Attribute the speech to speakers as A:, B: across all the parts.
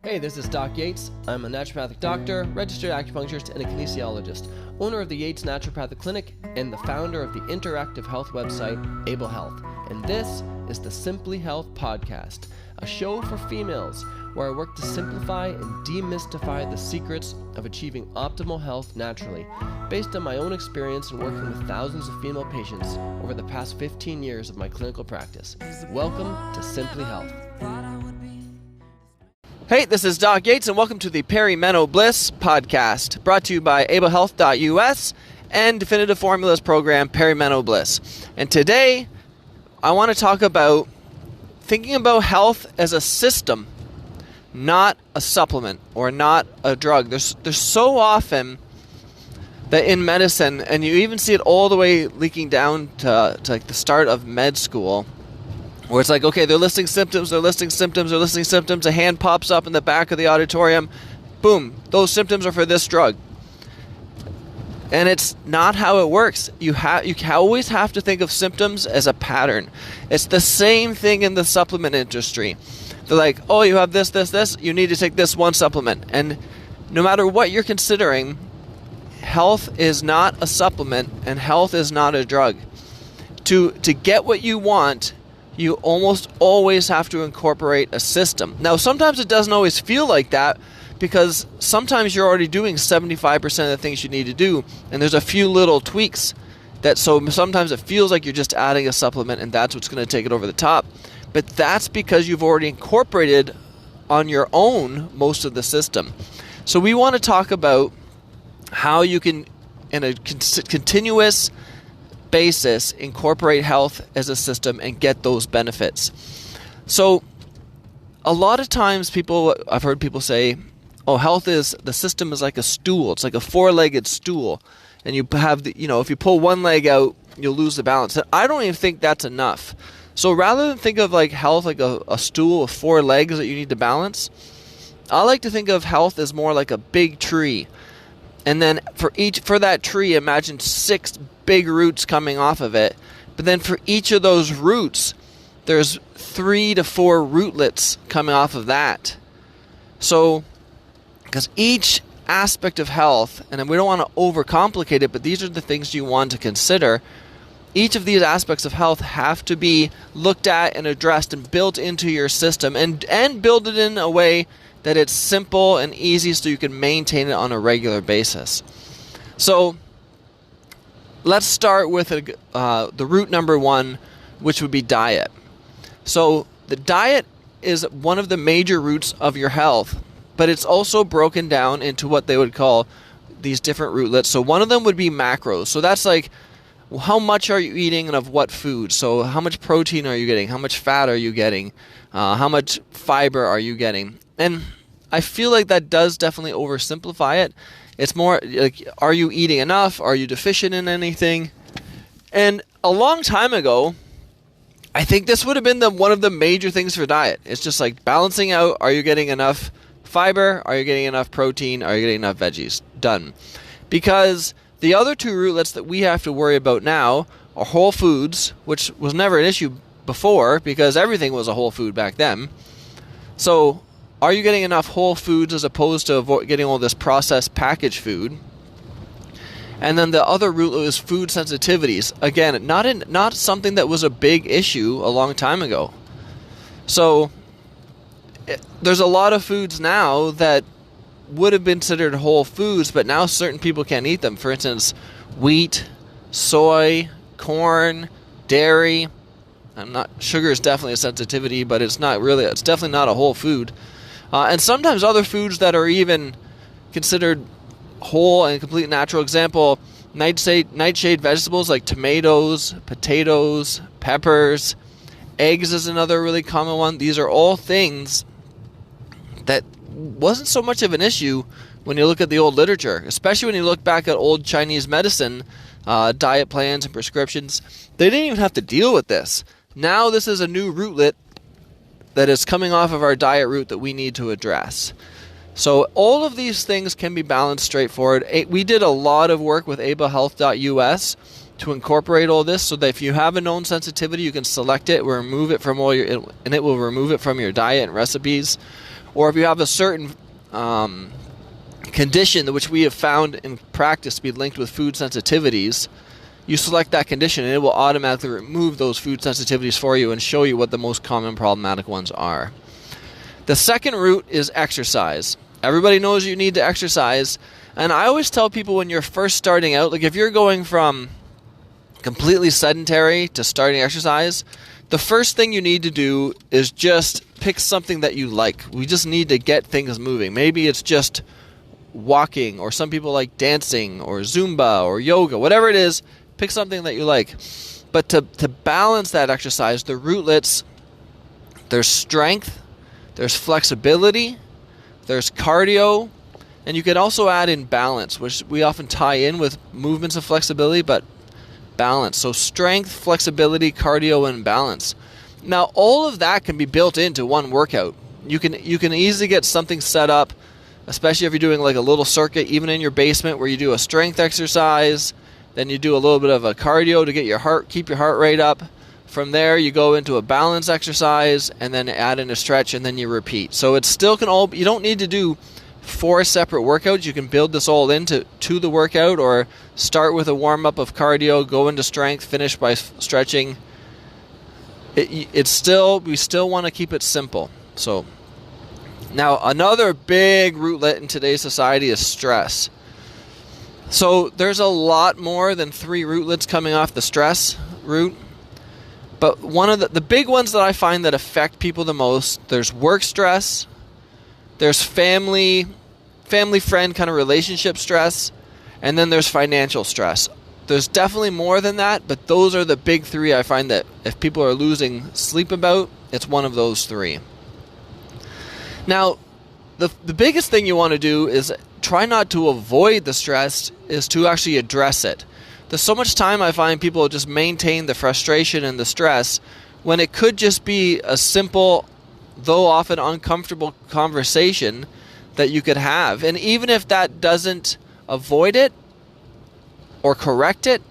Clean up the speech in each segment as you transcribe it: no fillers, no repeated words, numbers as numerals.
A: Hey, this is Doc Yates. I'm a naturopathic doctor, registered acupuncturist, and a kinesiologist, owner of the Yates Naturopathic Clinic, and the founder of the interactive health website, Able Health. And this is the Simply Health Podcast, a show for females where I work to simplify and demystify the secrets of achieving optimal health naturally, based on my own experience in working with thousands of female patients over the past 15 years of my clinical practice. Welcome to Simply Health. Hey, this is Doc Yates, and welcome to the Perimeno Bliss podcast, brought to you by ablehealth.us and Definitive Formulas program Perimeno Bliss. And today, I want to talk about thinking about health as a system, not a supplement or not a drug. There's so often that in medicine, and you even see it all the way leaking down to like the start of med school, where it's like, okay, they're listing symptoms, a hand pops up in the back of the auditorium, boom, those symptoms are for this drug. And it's not how it works. You always have to think of symptoms as a pattern. It's the same thing in the supplement industry. They're like, oh, you have this, you need to take this one supplement. And no matter what you're considering, health is not a supplement and health is not a drug. To get what you want, you almost always have to incorporate a system. Now, sometimes it doesn't always feel like that because sometimes you're already doing 75% of the things you need to do, and there's a few little tweaks so sometimes it feels like you're just adding a supplement and that's what's going to take it over the top. But that's because you've already incorporated on your own most of the system. So we want to talk about how you can, in a continuous basis, incorporate health as a system and get those benefits. So a lot of times I've heard people say, oh, the system is like a stool. It's like a four-legged stool. And you have if you pull one leg out, you'll lose the balance. And I don't even think that's enough. So rather than think of like health like a stool with four legs that you need to balance, I like to think of health as more like a big tree. And then for that tree, imagine 6 big roots coming off of it. But then for each of those roots, there's 3 to 4 rootlets coming off of that. So, because each aspect of health, and we don't want to overcomplicate it, but these are the things you want to consider. Each of these aspects of health have to be looked at and addressed and built into your system and build it in a way that it's simple and easy so you can maintain it on a regular basis. So let's start with the root number 1, which would be diet. So the diet is one of the major roots of your health, but it's also broken down into what they would call these different rootlets. So one of them would be macros. So that's like, how much are you eating and of what food? So how much protein are you getting? How much fat are you getting? How much fiber are you getting? And I feel like that does definitely oversimplify it. It's more like, are you eating enough? Are you deficient in anything? And a long time ago, I think this would have been one of the major things for diet. It's just like balancing out, are you getting enough fiber? Are you getting enough protein? Are you getting enough veggies? Done. Because the other 2 rootlets that we have to worry about now are whole foods, which was never an issue before because everything was a whole food back then. So are you getting enough whole foods as opposed to getting all this processed packaged food? And then the other rootlet is food sensitivities. Again, not something that was a big issue a long time ago. So there's a lot of foods now that would have been considered whole foods, but now certain people can't eat them. For instance, wheat, soy, corn, dairy. Sugar is definitely a sensitivity, but it's definitely not a whole food. And sometimes other foods that are even considered whole and complete natural. Example, nightshade vegetables like tomatoes, potatoes, peppers, eggs is another really common one. These are all things that wasn't so much of an issue when you look at the old literature, especially when you look back at old Chinese medicine, diet plans and prescriptions. They didn't even have to deal with this. Now this is a new rootlet that is coming off of our diet route that we need to address. So all of these things can be balanced straightforward. We did a lot of work with ablehealth.us to incorporate all this so that if you have a known sensitivity, you can select it, remove it from and it will remove it from your diet and recipes. or if you have a certain condition which we have found in practice to be linked with food sensitivities, you select that condition and it will automatically remove those food sensitivities for you and show you what the most common problematic ones are. The second route is exercise. Everybody knows you need to exercise, and I always tell people when you're first starting out, like if you're going from completely sedentary to starting exercise, the first thing you need to do is just pick something that you like. We just need to get things moving. Maybe it's just walking, or some people like dancing or Zumba or yoga, whatever it is, pick something that you like. But to balance that exercise, the rootlets, there's strength, there's flexibility, there's cardio, and you can also add in balance, which we often tie in with movements of flexibility, but balance. So strength, flexibility, cardio, and balance. Now, all of that can be built into one workout. You can easily get something set up, especially if you're doing like a little circuit, even in your basement, where you do a strength exercise, then you do a little bit of a cardio to get keep your heart rate up. From there, you go into a balance exercise, and then add in a stretch, and then you repeat. So it still can all. You don't need to do 4 separate workouts. You can build this all into the workout, or start with a warm up of cardio, go into strength, finish by stretching. We still want to keep it simple. So now another big rootlet in today's society is stress. So there's a lot more than 3 rootlets coming off the stress route. But one of the big ones that I find that affect people the most, there's work stress, there's family friend kind of relationship stress, and then there's financial stress. There's definitely more than that, but those are the big 3 I find that if people are losing sleep about, it's one of those 3. Now, the biggest thing you want to do is try not to avoid the stress, is to actually address it. There's so much time I find people just maintain the frustration and the stress when it could just be a simple, though often uncomfortable conversation that you could have. And even if that doesn't avoid it or correct it,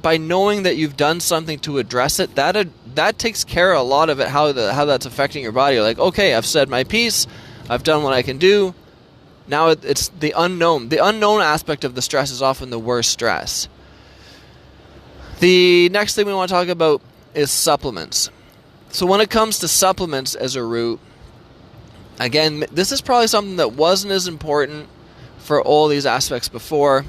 A: by knowing that you've done something to address it, that takes care of a lot of it, how that's affecting your body. You're like, okay, I've said my piece, I've done what I can do. Now it's the unknown. The unknown aspect of the stress is often the worst stress. The next thing we want to talk about is supplements. So when it comes to supplements as a route, again, this is probably something that wasn't as important for all these aspects before,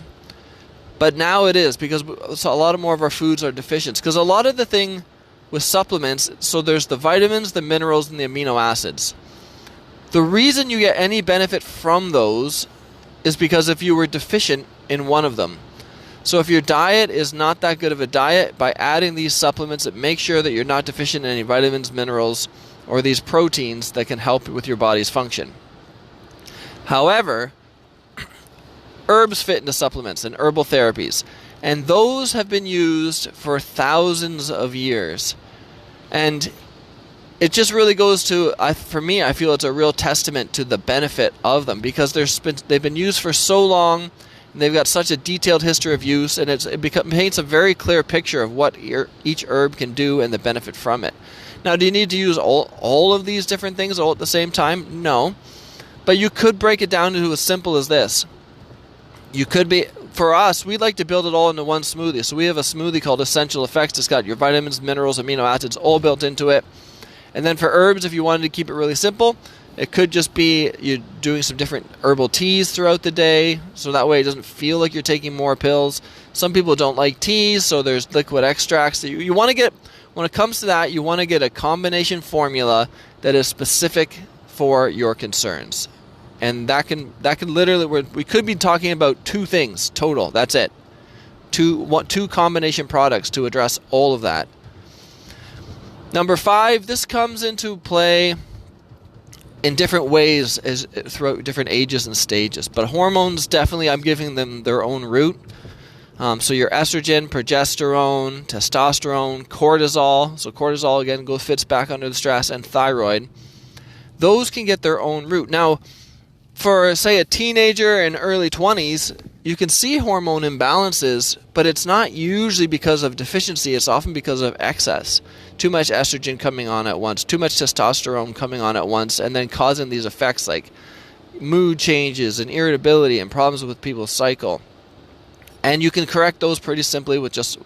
A: but now it is, because a lot more of our foods are deficient. Because a lot of the thing with supplements, so there's the vitamins, the minerals, and the amino acids. The reason you get any benefit from those is because if you were deficient in one of them. So if your diet is not that good of a diet, by adding these supplements, it makes sure that you're not deficient in any vitamins, minerals, or these proteins that can help with your body's function. However, herbs fit into supplements and herbal therapies, and those have been used for thousands of years. And it just really goes to, for me, I feel it's a real testament to the benefit of them, because they've been used for so long, and they've got such a detailed history of use, and it paints a very clear picture of what each herb can do and the benefit from it. Now, do you need to use all of these different things all at the same time? No. But you could break it down to as simple as this. For us, we like to build it all into one smoothie. So we have a smoothie called Essential Effects. It's got your vitamins, minerals, amino acids all built into it. And then for herbs, if you wanted to keep it really simple, it could just be you're doing some different herbal teas throughout the day, so that way it doesn't feel like you're taking more pills. Some people don't like teas, so there's liquid extracts. You want to get, when it comes to that, you want to get a combination formula that is specific for your concerns. And that can literally, we could be talking about 2 things total. That's it. 2 combination products to address all of that. Number 5, this comes into play in different ways throughout different ages and stages. But hormones, definitely, I'm giving them their own route. So your estrogen, progesterone, testosterone, cortisol. So cortisol, again, fits back under the stress, and thyroid. Those can get their own route. Now, for, say, a teenager in early 20s, you can see hormone imbalances, but it's not usually because of deficiency. It's often because of excess. Too much estrogen coming on at once, too much testosterone coming on at once, and then causing these effects like mood changes and irritability and problems with people's cycle. And you can correct those pretty simply with just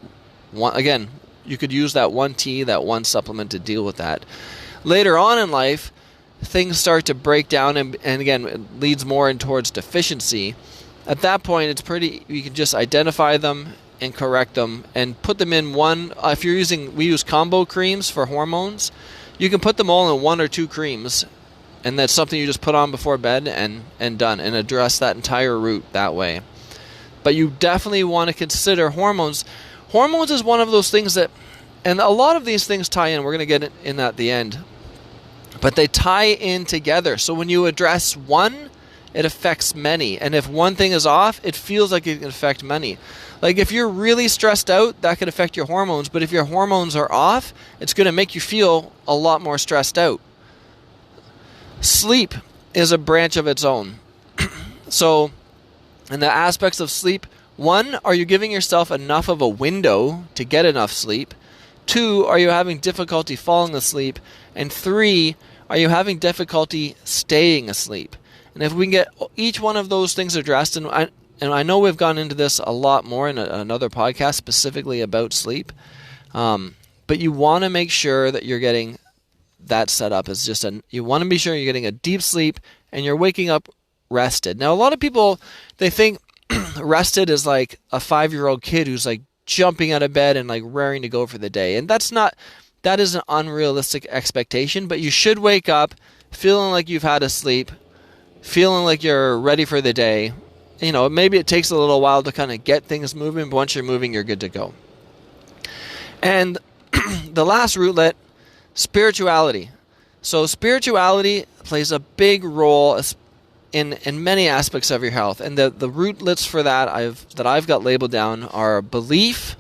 A: one. Again, you could use that one tea, that one supplement to deal with that. Later on in life, things start to break down, and again, it leads more in towards deficiency. At that point, it's pretty, you can just identify them and correct them and put them in one. If you're using, we use combo creams for hormones, you can put them all in 1 or 2 creams, and that's something you just put on before bed and done, and address that entire root that way. But you definitely want to consider hormones. Hormones is one of those things that, and a lot of these things tie in. We're going to get in at the end. But they tie in together. So when you address one, it affects many. And if one thing is off, it feels like it can affect many. Like if you're really stressed out, that could affect your hormones. But if your hormones are off, it's going to make you feel a lot more stressed out. Sleep is a branch of its own. So in the aspects of sleep, 1, are you giving yourself enough of a window to get enough sleep? 2, are you having difficulty falling asleep? And 3, are you having difficulty staying asleep? And if we can get each one of those things addressed, and I know we've gone into this a lot more in another podcast specifically about sleep, but you want to make sure that you're getting that set up as just you want to be sure you're getting a deep sleep and you're waking up rested. Now, a lot of people, they think rested is like a 5-year-old kid who's like jumping out of bed and like raring to go for the day. And that is an unrealistic expectation, but you should wake up feeling like you've had a sleep, feeling like you're ready for the day. You know, maybe it takes a little while to kind of get things moving, but once you're moving, you're good to go. And the last rootlet, spirituality. So spirituality plays a big role in many aspects of your health. And the rootlets for that I've got labeled down are belief.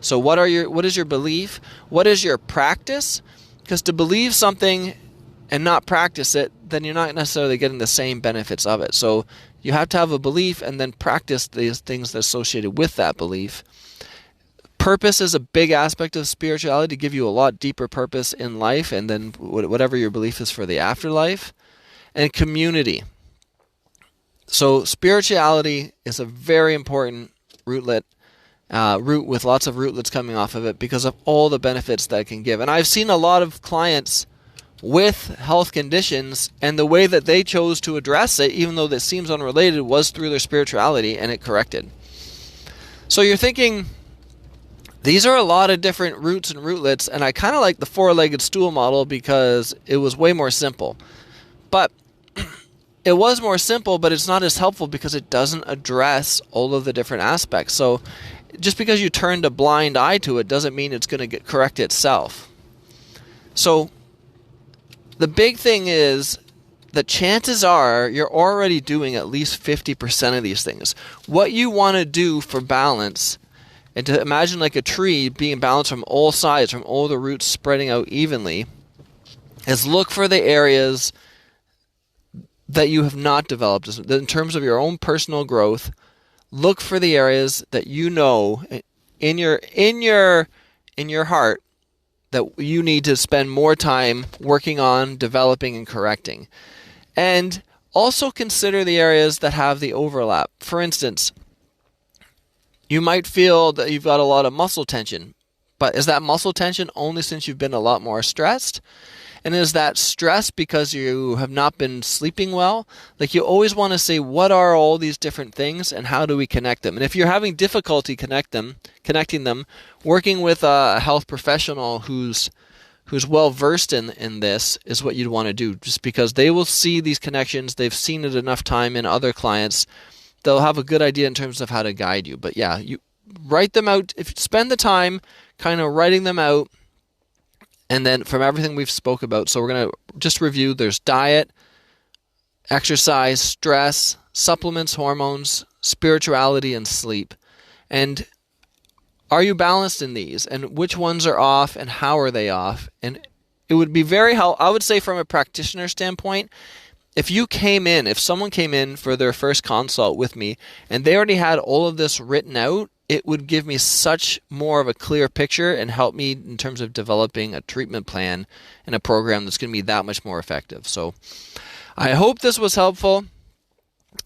A: So what is your belief? What is your practice? Because to believe something and not practice it, then you're not necessarily getting the same benefits of it. So you have to have a belief and then practice these things associated with that belief. Purpose is a big aspect of spirituality to give you a lot deeper purpose in life, and then whatever your belief is for the afterlife. And community. So spirituality is a very important root with lots of rootlets coming off of it because of all the benefits that it can give. And I've seen a lot of clients with health conditions, and the way that they chose to address it, even though that seems unrelated, was through their spirituality, and it corrected. So you're thinking, these are a lot of different roots and rootlets, and I kind of like the 4-legged stool model because it was way more simple. But it was more simple, but it's not as helpful because it doesn't address all of the different aspects. So just because you turned a blind eye to it doesn't mean it's going to correct itself. So the big thing is that chances are you're already doing at least 50% of these things. What you want to do for balance, and to imagine like a tree being balanced from all sides, from all the roots spreading out evenly, is look for the areas that you have not developed in terms of your own personal growth. Look for the areas that you know in your heart that you need to spend more time working on, developing, and correcting. And also consider the areas that have the overlap. For instance, you might feel that you've got a lot of muscle tension, but is that muscle tension only since you've been a lot more stressed? And is that stress because you have not been sleeping well? Like, you always want to say, what are all these different things and how do we connect them? And if you're having difficulty connecting them, working with a health professional who's well versed in this is what you'd want to do, just because they will see these connections. They've seen it enough time in other clients. They'll have a good idea in terms of how to guide you. But yeah, you write them out. If you spend the time kind of writing them out, and then from everything we've spoke about, so we're going to just review. There's diet, exercise, stress, supplements, hormones, spirituality, and sleep. And are you balanced in these? And which ones are off and how are they off? And it would be very helpful, I would say, from a practitioner standpoint, if someone came in for their first consult with me and they already had all of this written out, it would give me such more of a clear picture and help me in terms of developing a treatment plan and a program that's going to be that much more effective. So I hope this was helpful,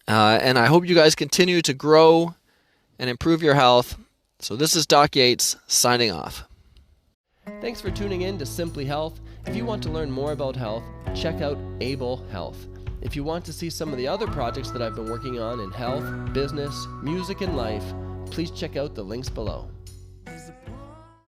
A: and I hope you guys continue to grow and improve your health. So this is Doc Yates signing off.
B: Thanks for tuning in to Simply Health. If you want to learn more about health, check out Able Health. If you want to see some of the other projects that I've been working on in health, business, music, and life, please check out the links below.